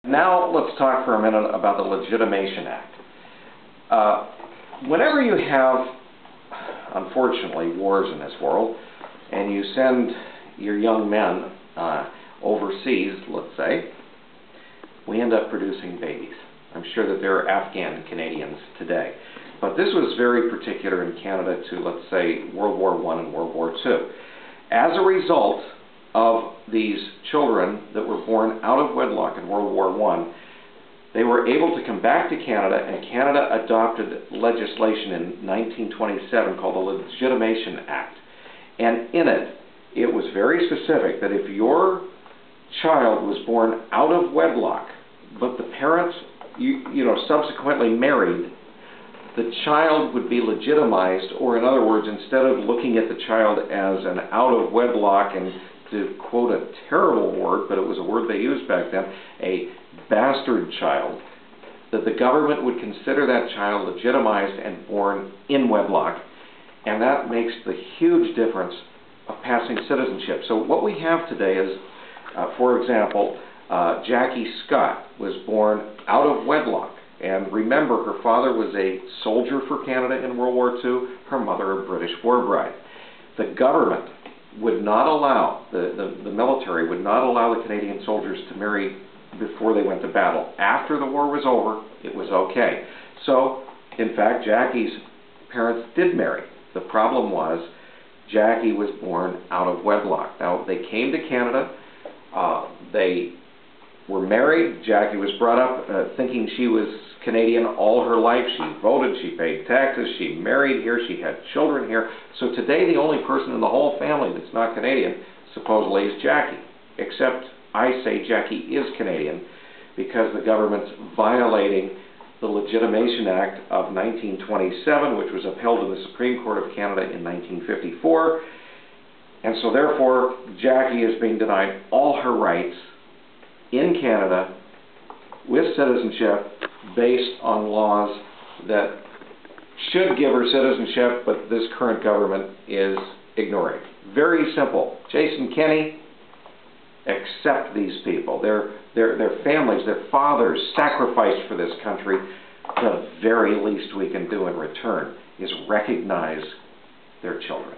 Now let's talk for a minute about the Legitimation Act. Whenever you have, unfortunately, wars in this world, and you send your young men overseas, let's say, we end up producing babies. I'm sure that there are Afghan Canadians today. But this was very particular in Canada to, let's say, World War I and World War II. As a result of these children that were born out of wedlock in World War I, they were able to come back to Canada, and Canada adopted legislation in 1927 called the Legitimation Act. And in it, it was very specific that if your child was born out of wedlock, but the parents subsequently married, the child would be legitimized, or in other words, instead of looking at the child as an out of wedlock, and to quote a terrible word, but it was a word they used back then, a bastard child, that the government would consider that child legitimized and born in wedlock, and that makes the huge difference of passing citizenship. So what we have today is, for example, Jackie Scott was born out of wedlock. And remember, her father was a soldier for Canada in World War II, her mother a British war bride. The government would not allow, the military would not allow the Canadian soldiers to marry before they went to battle. After the war was over, it was okay. So, in fact, Jackie's parents did marry. The problem was Jackie was born out of wedlock. Now, they came to Canada, they were married. Jackie was brought up thinking she was Canadian all her life. She voted, she paid taxes, she married here, she had children here. So today the only person in the whole family that's not Canadian supposedly is Jackie. Except I say Jackie is Canadian because the government's violating the Legitimation Act of 1927, which was upheld in the Supreme Court of Canada in 1954. And so therefore Jackie is being denied all her rights in Canada with citizenship based on laws that should give her citizenship, but this current government is ignoring. Very simple. Jason Kenney, accept these people. Their families, their fathers sacrificed for this country. The very least we can do in return is recognize their children.